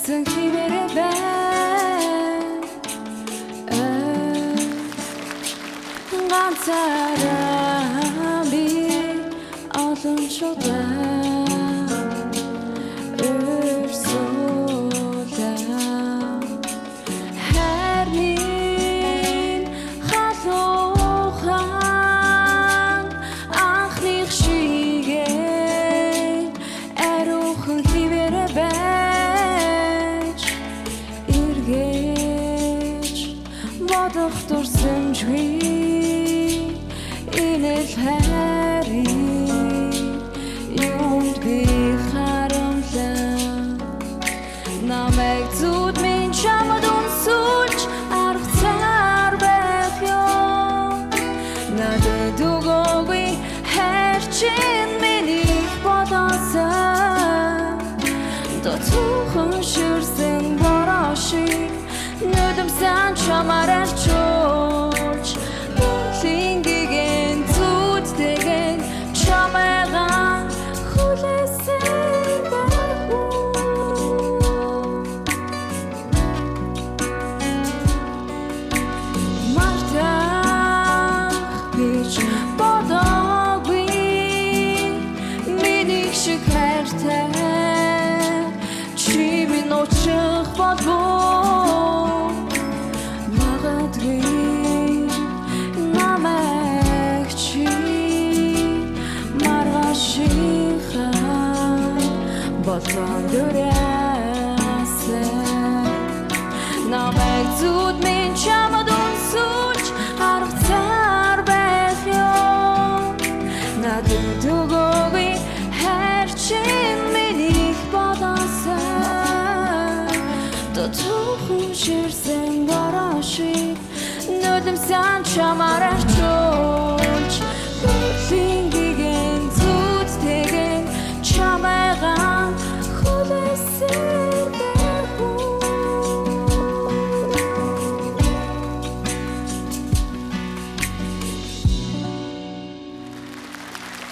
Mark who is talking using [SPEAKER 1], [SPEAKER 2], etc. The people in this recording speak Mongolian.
[SPEAKER 1] ширсэн хивээрээ ганцаараа би олон шудаан өрсөлдөөн харин халуухан анхных шигээ ариухан хивээрээ байж эргэж бодох дурсамжгүй инэл хайрын юунд би харамлаа намайг зүуд минь чамд унсуулж арга цаар байх ёо надад өгөөгүй хайр чинь миний бодоосаа дотуухан ширсэн бороо шиг нүдэмсэн чамаар арчуулж лингиген зүудтэйгэн чамайга хүлээсэн байгуу мартах гэж бодоогүй миний шиг хайртай чи минь очих болов магадгүй намайг чи маргашихаа болон дүрэсэн намайг зүуд минь чамд унсуулж арга цаар байх ёо надад өгөөгүй хайр чинь минийх бодоосаа дотуухан ширсэн бороо шиг нүдэмсэн чамаар арчуу